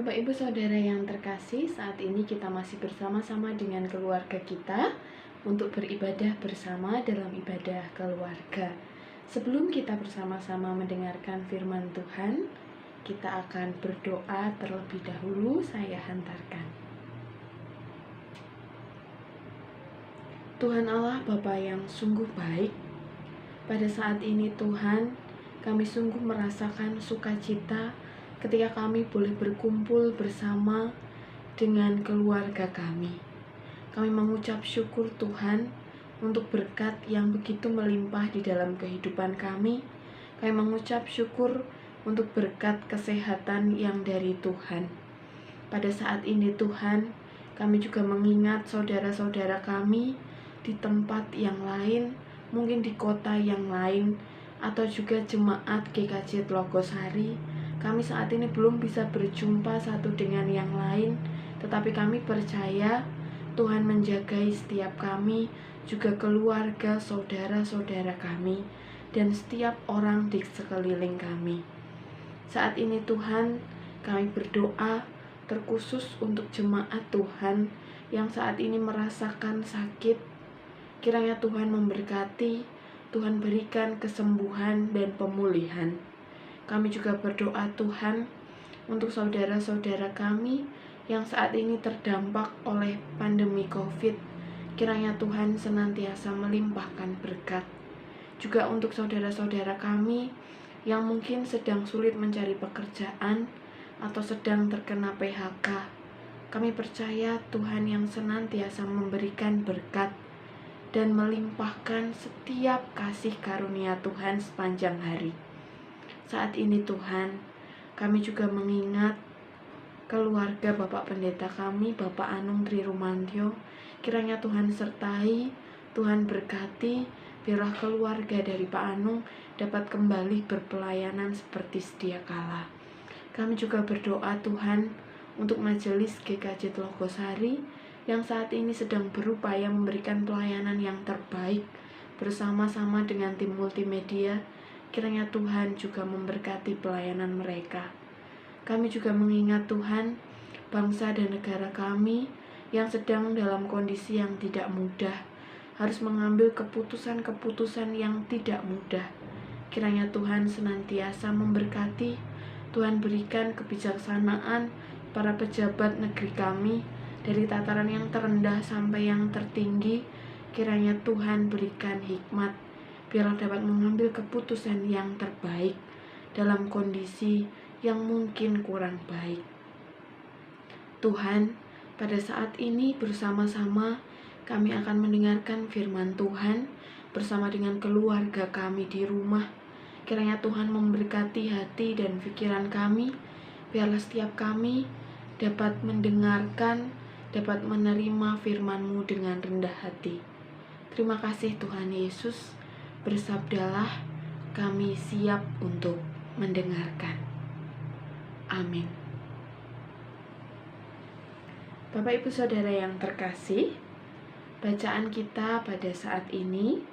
Bapak Ibu Saudara yang terkasih, saat ini kita masih bersama-sama dengan keluarga kita untuk beribadah bersama dalam ibadah keluarga. Sebelum kita bersama-sama mendengarkan firman Tuhan, kita akan berdoa terlebih dahulu. Saya hantarkan. Tuhan Allah Bapa yang sungguh baik, pada saat ini Tuhan, kami sungguh merasakan sukacita ketika kami boleh berkumpul bersama dengan keluarga kami. Kami mengucap syukur Tuhan untuk berkat yang begitu melimpah di dalam kehidupan kami. Kami mengucap syukur untuk berkat kesehatan yang dari Tuhan. Pada saat ini Tuhan, kami juga mengingat saudara-saudara kami di tempat yang lain, mungkin di kota yang lain, atau juga jemaat GKJ Tlogosari. Kami saat ini belum bisa berjumpa satu dengan yang lain, tetapi kami percaya Tuhan menjagai setiap kami, juga keluarga, saudara-saudara kami, dan setiap orang di sekeliling kami. Saat ini Tuhan, kami berdoa terkhusus untuk jemaat Tuhan yang saat ini merasakan sakit. Kiranya Tuhan memberkati, Tuhan berikan kesembuhan dan pemulihan. Kami juga berdoa Tuhan untuk saudara-saudara kami yang saat ini terdampak oleh pandemi COVID. Kiranya Tuhan senantiasa melimpahkan berkat. Juga untuk saudara-saudara kami yang mungkin sedang sulit mencari pekerjaan atau sedang terkena PHK. Kami percaya Tuhan yang senantiasa memberikan berkat dan melimpahkan setiap kasih karunia Tuhan sepanjang hari. Saat ini Tuhan, kami juga mengingat keluarga Bapak Pendeta kami, Bapak Anung Tri Rumantyo. Kiranya Tuhan sertai, Tuhan berkati, biarlah keluarga dari Pak Anung dapat kembali berpelayanan seperti sedia kala. Kami juga berdoa Tuhan untuk majelis GKJ Tlogosari yang saat ini sedang berupaya memberikan pelayanan yang terbaik bersama-sama dengan tim multimedia. Kiranya Tuhan juga memberkati pelayanan mereka. Kami juga mengingat Tuhan, bangsa dan negara kami yang sedang dalam kondisi yang tidak mudah, harus mengambil keputusan-keputusan yang tidak mudah. Kiranya Tuhan senantiasa memberkati, Tuhan berikan kebijaksanaan para pejabat negeri kami, dari tataran yang terendah sampai yang tertinggi. Kiranya Tuhan berikan hikmat, biarlah dapat mengambil keputusan yang terbaik dalam kondisi yang mungkin kurang baik. Tuhan, pada saat ini bersama-sama kami akan mendengarkan firman Tuhan bersama dengan keluarga kami di rumah. Kiranya Tuhan memberkati hati dan pikiran kami, biarlah setiap kami dapat mendengarkan, dapat menerima firman-Mu dengan rendah hati. Terima kasih Tuhan Yesus, bersabdalah, kami siap untuk mendengarkan. Amin. Bapak Ibu Saudara yang terkasih, bacaan kita pada saat ini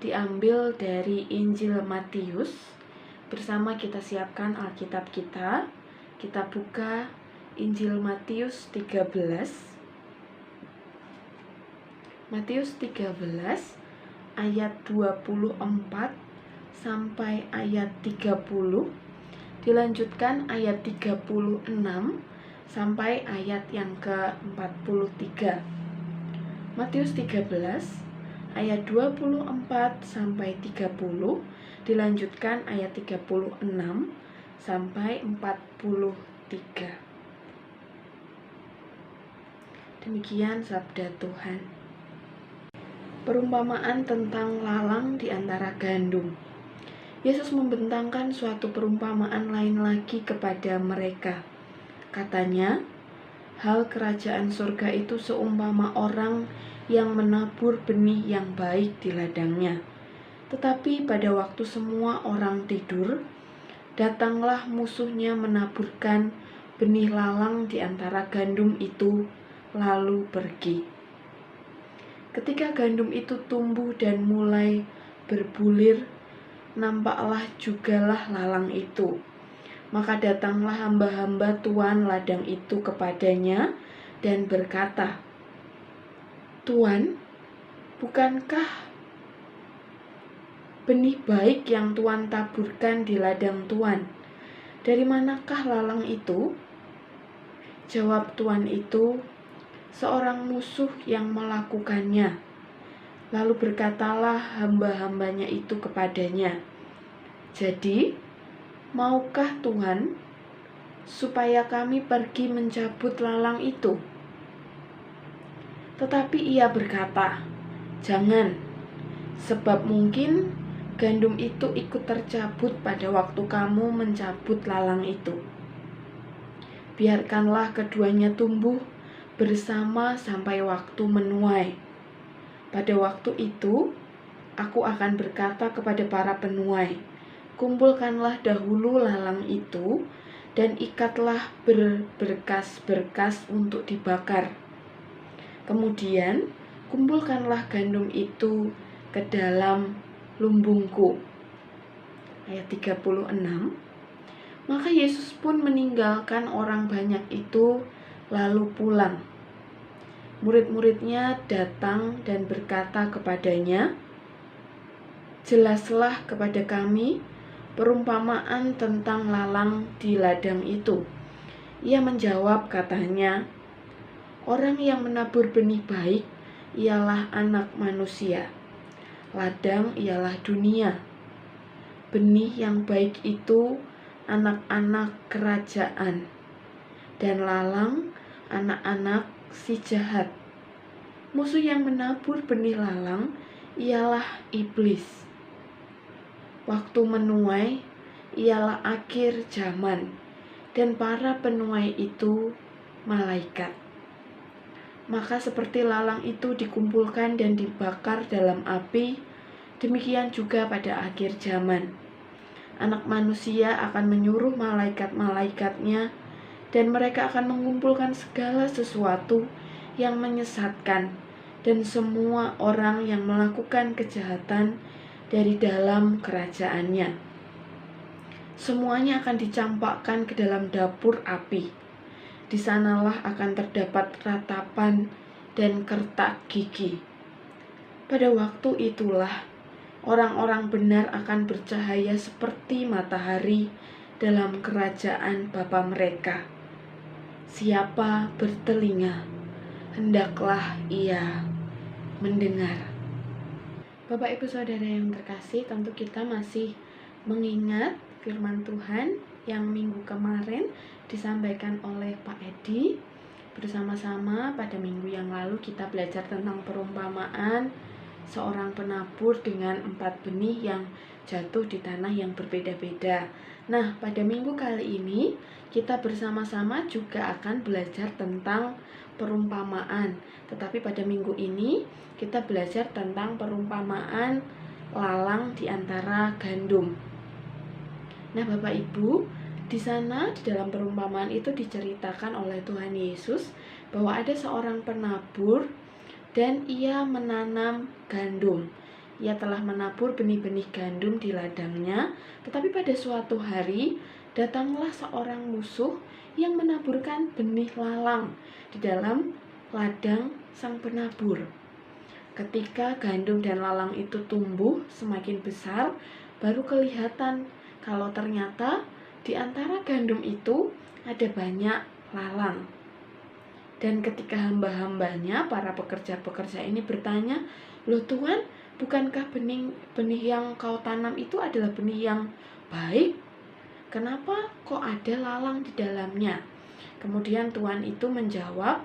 diambil dari Injil Matius. Bersama kita siapkan Alkitab kita. Kita buka Injil Matius 13. Matius 13 ayat 24 sampai ayat 30. Dilanjutkan ayat 36 sampai ayat yang ke-43. Matius 13 ayat 24 sampai 30, dilanjutkan ayat 36 sampai 43. Demikian sabda Tuhan. Perumpamaan tentang lalang di antara gandum. Yesus membentangkan suatu perumpamaan lain lagi kepada mereka. Katanya, hal kerajaan surga itu seumpama orang yang menabur benih yang baik di ladangnya. Tetapi pada waktu semua orang tidur, datanglah musuhnya menaburkan benih lalang di antara gandum itu, lalu pergi. Ketika gandum itu tumbuh dan mulai berbulir, nampaklah jugalah lalang itu. Maka datanglah hamba-hamba tuan ladang itu kepadanya dan berkata, "Tuan, bukankah benih baik yang Tuan taburkan di ladang Tuan? Dari manakah lalang itu?" Jawab tuan itu, "Seorang musuh yang melakukannya." Lalu berkatalah hamba-hambanya itu kepadanya, "Jadi, maukah Tuhan supaya kami pergi mencabut lalang itu?" Tetapi ia berkata, "Jangan, sebab mungkin gandum itu ikut tercabut pada waktu kamu mencabut lalang itu. Biarkanlah keduanya tumbuh bersama sampai waktu menuai. Pada waktu itu, aku akan berkata kepada para penuai, kumpulkanlah dahulu lalang itu dan ikatlah berberkas-berkas untuk dibakar. Kemudian, kumpulkanlah gandum itu ke dalam lumbungku." Ayat 36. Maka Yesus pun meninggalkan orang banyak itu lalu pulang. Murid-muridnya datang dan berkata kepadanya, "Jelaslah kepada kami perumpamaan tentang lalang di ladang itu." Ia menjawab katanya, "Orang yang menabur benih baik ialah Anak Manusia. Ladang ialah dunia. Benih yang baik itu anak-anak kerajaan, dan lalang anak-anak si jahat. Musuh yang menabur benih lalang ialah iblis. Waktu menuai ialah akhir zaman, dan para penuai itu malaikat. Maka seperti lalang itu dikumpulkan dan dibakar dalam api, demikian juga pada akhir zaman. Anak Manusia akan menyuruh malaikat-malaikatnya, dan mereka akan mengumpulkan segala sesuatu yang menyesatkan dan semua orang yang melakukan kejahatan dari dalam kerajaannya. Semuanya akan dicampakkan ke dalam dapur api. Di sanalah akan terdapat ratapan dan kertak gigi. Pada waktu itulah orang-orang benar akan bercahaya seperti matahari dalam kerajaan Bapa mereka. Siapa bertelinga, hendaklah ia mendengar. Bapak Ibu Saudara yang terkasih, tentu kita masih mengingat firman Tuhan yang minggu kemarin disampaikan oleh Pak Edi. Bersama-sama pada minggu yang lalu kita belajar tentang perumpamaan seorang penabur dengan 4 benih yang jatuh di tanah yang berbeda-beda. Nah, pada minggu kali ini kita bersama-sama juga akan belajar tentang perumpamaan. Tetapi pada minggu ini kita belajar tentang perumpamaan lalang di antara gandum. Nah, Bapak Ibu, di sana di dalam perumpamaan itu diceritakan oleh Tuhan Yesus bahwa ada seorang penabur dan ia menanam gandum. Ia telah menabur benih-benih gandum di ladangnya, tetapi pada suatu hari datanglah seorang musuh yang menaburkan benih lalang di dalam ladang sang penabur. Ketika gandum dan lalang itu tumbuh semakin besar, baru kelihatan kalau ternyata di antara gandum itu ada banyak lalang. Dan ketika hamba-hambanya, para pekerja-pekerja ini bertanya, "Loh Tuhan, bukankah benih yang kau tanam itu adalah benih yang baik? Kenapa kok ada lalang di dalamnya?" Kemudian Tuhan itu menjawab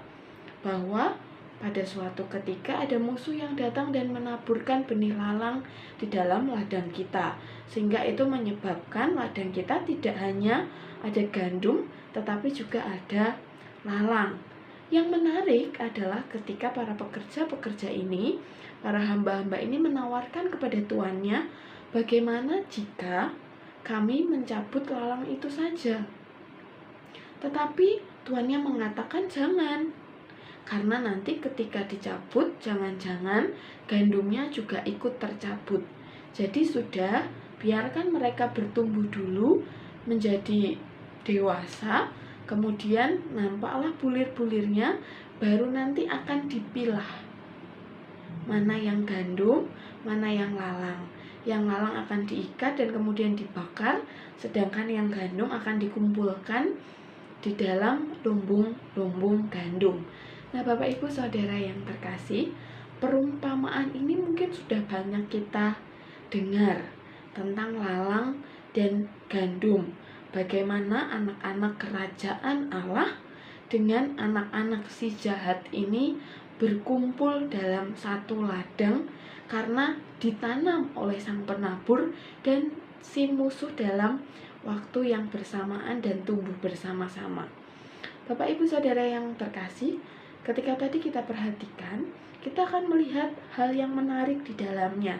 bahwa pada suatu ketika ada musuh yang datang dan menaburkan benih lalang di dalam ladang kita, sehingga itu menyebabkan ladang kita tidak hanya ada gandum, tetapi juga ada lalang. Yang menarik adalah ketika para pekerja-pekerja ini, para hamba-hamba ini menawarkan kepada tuannya, bagaimana jika kami mencabut lalang itu saja? Tetapi tuannya mengatakan jangan. Karena nanti ketika dicabut, jangan-jangan gandumnya juga ikut tercabut. Jadi sudah, biarkan mereka bertumbuh dulu menjadi dewasa, kemudian nampaklah bulir-bulirnya, baru nanti akan dipilah mana yang gandum, mana yang lalang. Yang lalang akan diikat dan kemudian dibakar, sedangkan yang gandum akan dikumpulkan di dalam lumbung gandum. Nah, Bapak Ibu Saudara yang terkasih, perumpamaan ini mungkin sudah banyak kita dengar tentang lalang dan gandum. Bagaimana anak-anak kerajaan Allah dengan anak-anak si jahat ini berkumpul dalam satu ladang karena ditanam oleh sang penabur dan si musuh dalam waktu yang bersamaan dan tumbuh bersama-sama. Bapak Ibu Saudara yang terkasih, ketika tadi kita perhatikan, kita akan melihat hal yang menarik di dalamnya,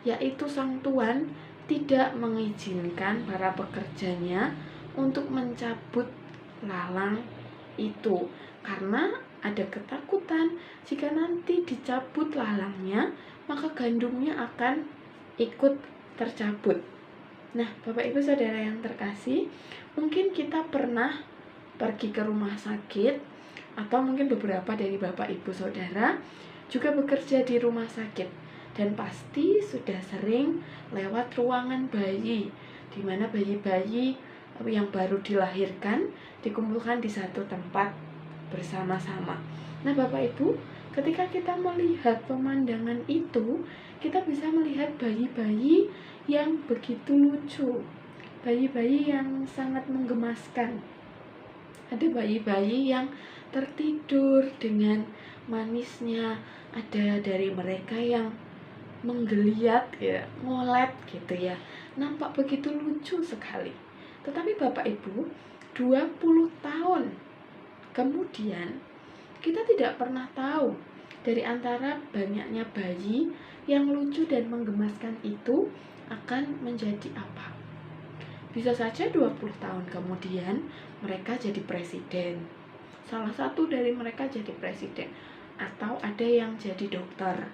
yaitu sang tuan tidak mengizinkan para pekerjanya untuk mencabut lalang itu, karena ada ketakutan jika nanti dicabut lalangnya, maka gandumnya akan ikut tercabut. Nah, Bapak Ibu Saudara yang terkasih, mungkin kita pernah pergi ke rumah sakit, atau mungkin beberapa dari Bapak Ibu Saudara juga bekerja di rumah sakit, dan pasti sudah sering lewat ruangan bayi, di mana bayi-bayi yang baru dilahirkan dikumpulkan di satu tempat bersama-sama. Nah, Bapak Ibu, ketika kita melihat pemandangan itu, kita bisa melihat bayi-bayi yang begitu lucu, bayi-bayi yang sangat menggemaskan. Ada bayi-bayi yang tertidur dengan manisnya, ada dari mereka yang menggeliat ya, ngolet gitu ya. Nampak begitu lucu sekali. Tetapi Bapak Ibu, 20 tahun kemudian kita tidak pernah tahu dari antara banyaknya bayi yang lucu dan menggemaskan itu akan menjadi apa. Bisa saja 20 tahun kemudian mereka jadi presiden. Salah satu dari mereka jadi presiden, atau ada yang jadi dokter,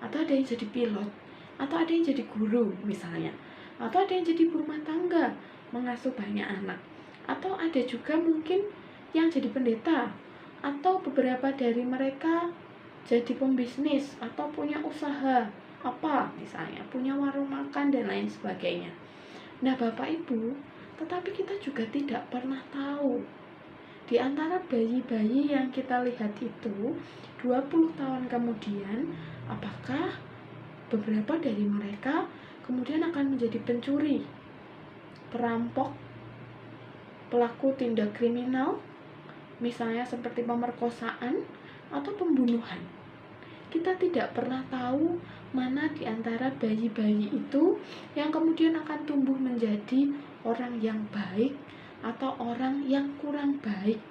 atau ada yang jadi pilot, atau ada yang jadi guru misalnya, atau ada yang jadi ibu rumah tangga mengasuh banyak anak, atau ada juga mungkin yang jadi pendeta, atau beberapa dari mereka jadi pembisnis atau punya usaha apa misalnya, punya warung makan dan lain sebagainya. Nah, Bapak Ibu, tetapi kita juga tidak pernah tahu di antara bayi-bayi yang kita lihat itu 20 tahun kemudian, apakah beberapa dari mereka kemudian akan menjadi pencuri, perampok, pelaku tindak kriminal, misalnya seperti pemerkosaan atau pembunuhan. Kita tidak pernah tahu mana di antara bayi-bayi itu yang kemudian akan tumbuh menjadi orang yang baik atau orang yang kurang baik.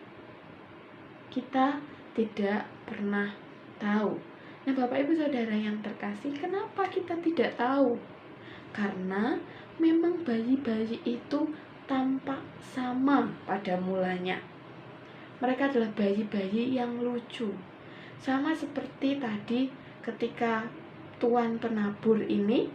Kita tidak pernah tahu. Nah, Bapak Ibu Saudara yang terkasih, kenapa kita tidak tahu? Karena memang bayi-bayi itu tampak sama pada mulanya. Mereka adalah bayi-bayi yang lucu. Sama seperti tadi ketika tuan penabur ini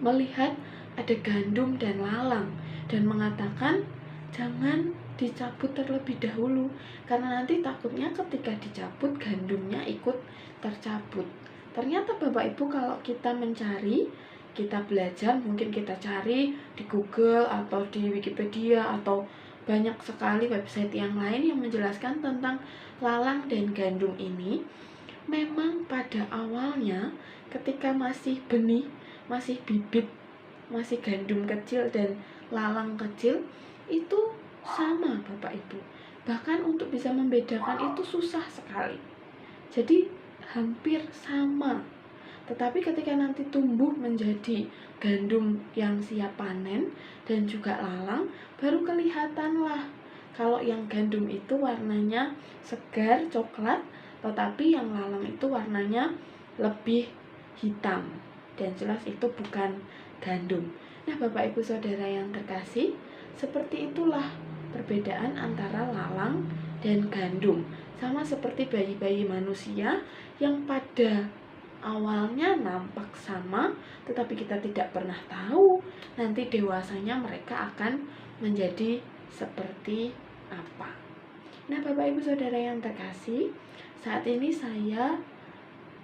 melihat ada gandum dan lalang dan mengatakan jangan dicabut terlebih dahulu, karena nanti takutnya ketika dicabut gandumnya ikut tercabut. Ternyata Bapak Ibu, kalau kita mencari, kita belajar, mungkin kita cari di Google atau di Wikipedia atau banyak sekali website yang lain yang menjelaskan tentang lalang dan gandum ini. Memang pada awalnya ketika masih benih, masih bibit, masih gandum kecil dan lalang kecil, itu sama Bapak Ibu. Bahkan untuk bisa membedakan itu susah sekali. Jadi hampir sama. Tetapi ketika nanti tumbuh menjadi gandum yang siap panen dan juga lalang, baru kelihatanlah kalau yang gandum itu warnanya segar coklat, tetapi yang lalang itu warnanya lebih hitam, dan jelas itu bukan gandum. Nah, Bapak Ibu Saudara yang terkasih, seperti itulah perbedaan antara lalang dan gandum. Sama seperti bayi-bayi manusia yang pada awalnya nampak sama, tetapi kita tidak pernah tahu nanti dewasanya mereka akan menjadi seperti apa. Nah, Bapak Ibu Saudara yang terkasih, saat ini saya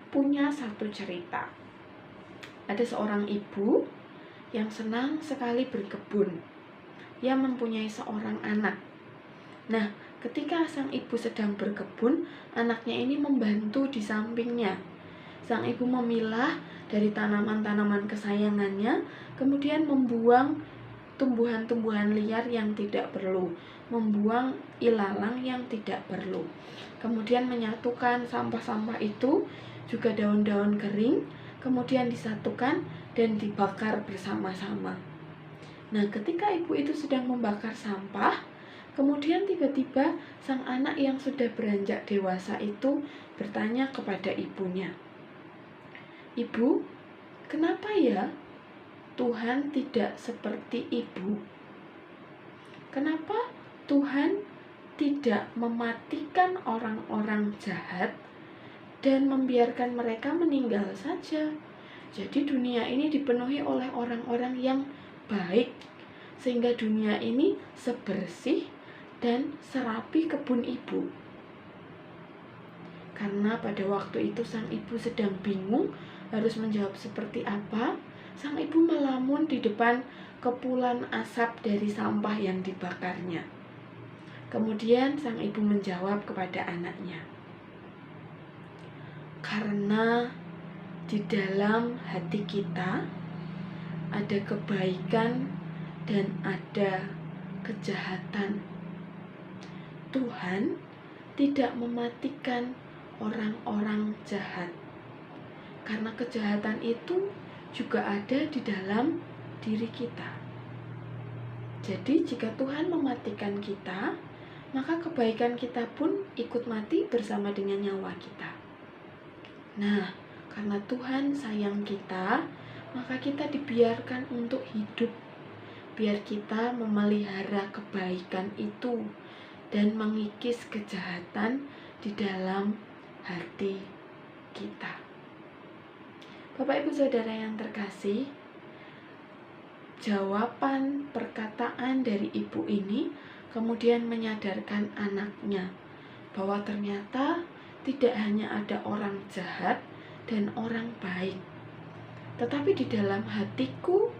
punya satu cerita. Ada seorang ibu yang senang sekali berkebun. Ia mempunyai seorang anak. Nah, ketika sang ibu sedang berkebun, anaknya ini membantu di sampingnya. Sang ibu memilah dari tanaman-tanaman kesayangannya, kemudian membuang tumbuhan-tumbuhan liar yang tidak perlu, membuang ilalang yang tidak perlu. Kemudian menyatukan sampah-sampah itu, juga daun-daun kering, kemudian disatukan dan dibakar bersama-sama. Nah, ketika ibu itu sedang membakar sampah, kemudian tiba-tiba sang anak yang sudah beranjak dewasa itu bertanya kepada ibunya, "Ibu, kenapa ya Tuhan tidak seperti ibu? Kenapa Tuhan tidak mematikan orang-orang jahat dan membiarkan mereka meninggal saja? Jadi dunia ini dipenuhi oleh orang-orang yang baik, sehingga dunia ini sebersih dan serapi kebun ibu." Karena pada waktu itu sang ibu sedang bingung harus menjawab seperti apa, sang ibu melamun di depan kepulan asap dari sampah yang dibakarnya. Kemudian sang ibu menjawab kepada anaknya, "Karena di dalam hati kita ada kebaikan dan ada kejahatan. Tuhan tidak mematikan orang-orang jahat, karena kejahatan itu juga ada di dalam diri kita. Jadi jika Tuhan mematikan kita, maka kebaikan kita pun ikut mati bersama dengan nyawa kita. Nah, karena Tuhan sayang kita, maka kita dibiarkan untuk hidup, biar kita memelihara kebaikan itu dan mengikis kejahatan di dalam hati kita." Bapak Ibu Saudara yang terkasih, jawaban perkataan dari ibu ini kemudian menyadarkan anaknya bahwa ternyata tidak hanya ada orang jahat dan orang baik, tetapi di dalam hatiku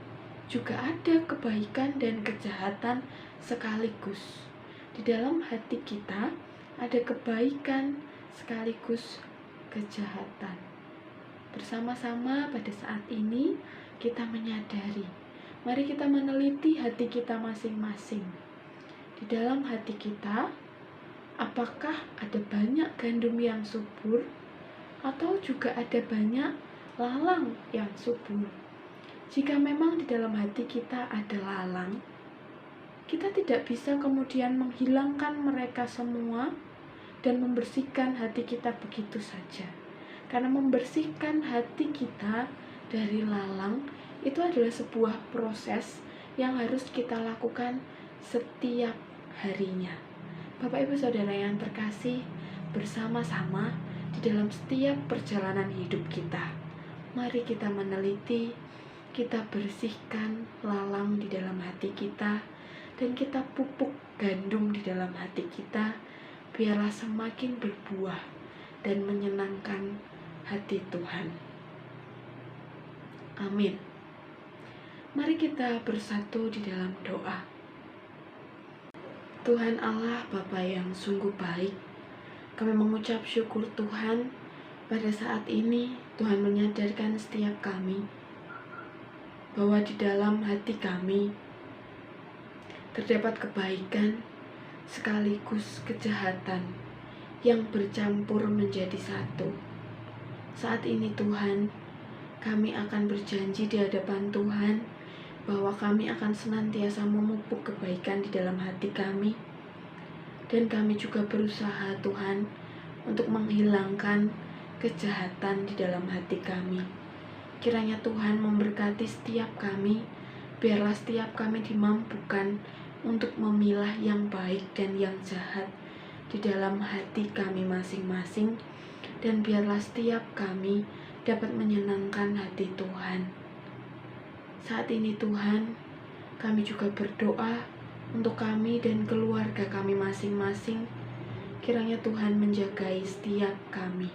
juga ada kebaikan dan kejahatan sekaligus. Di dalam hati kita ada kebaikan sekaligus kejahatan. Bersama-sama pada saat ini kita menyadari, mari kita meneliti hati kita masing-masing. Di dalam hati kita, apakah ada banyak gandum yang subur atau juga ada banyak lalang yang subur? Jika memang di dalam hati kita ada lalang, kita tidak bisa kemudian menghilangkan mereka semua dan membersihkan hati kita begitu saja. Karena membersihkan hati kita dari lalang itu adalah sebuah proses yang harus kita lakukan setiap harinya. Bapak Ibu Saudara yang terkasih, bersama-sama di dalam setiap perjalanan hidup kita, mari kita meneliti, kita bersihkan lalang di dalam hati kita, dan kita pupuk gandum di dalam hati kita, biarlah semakin berbuah dan menyenangkan hati Tuhan. Amin. Mari kita bersatu di dalam doa. Tuhan Allah Bapa yang sungguh baik, kami mengucap syukur Tuhan pada saat ini Tuhan menyadarkan setiap kami bahwa di dalam hati kami terdapat kebaikan sekaligus kejahatan yang bercampur menjadi satu. Saat ini Tuhan, kami akan berjanji di hadapan Tuhan bahwa kami akan senantiasa memupuk kebaikan di dalam hati kami, dan kami juga berusaha Tuhan untuk menghilangkan kejahatan di dalam hati kami. Kiranya Tuhan memberkati setiap kami, biarlah setiap kami dimampukan untuk memilah yang baik dan yang jahat di dalam hati kami masing-masing, dan biarlah setiap kami dapat menyenangkan hati Tuhan. Saat ini Tuhan, kami juga berdoa untuk kami dan keluarga kami masing-masing. Kiranya Tuhan menjagai setiap kami.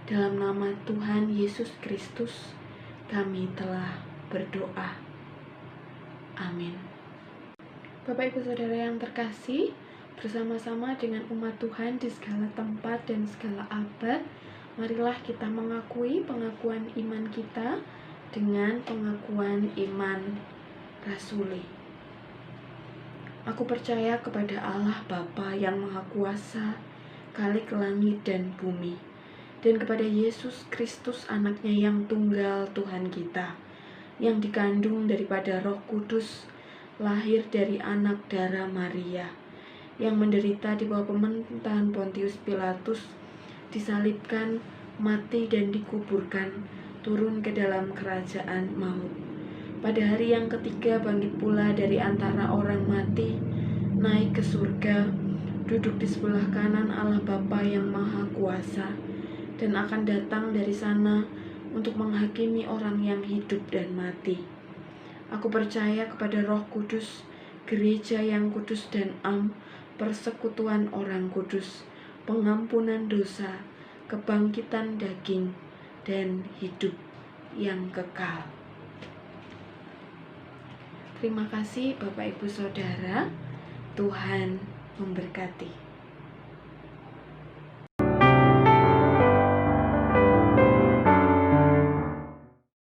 Dalam nama Tuhan Yesus Kristus, kami telah berdoa. Amin. Bapak Ibu Saudara yang terkasih, bersama-sama dengan umat Tuhan di segala tempat dan segala abad, marilah kita mengakui pengakuan iman kita dengan pengakuan iman rasuli. Aku percaya kepada Allah Bapa yang Maha Kuasa, Khalik langit dan bumi, dan kepada Yesus Kristus anaknya yang tunggal Tuhan kita, yang dikandung daripada Roh Kudus, lahir dari anak darah Maria, yang menderita di bawah pemerintahan Pontius Pilatus, disalibkan, mati dan dikuburkan, turun ke dalam kerajaan maut. Pada hari yang ketiga bangkit pula dari antara orang mati, naik ke surga, duduk di sebelah kanan Allah Bapa yang Maha Kuasa, dan akan datang dari sana untuk menghakimi orang yang hidup dan mati. Aku percaya kepada Roh Kudus, gereja yang kudus dan am, persekutuan orang kudus, pengampunan dosa, kebangkitan daging, dan hidup yang kekal. Terima kasih Bapak Ibu Saudara, Tuhan memberkati.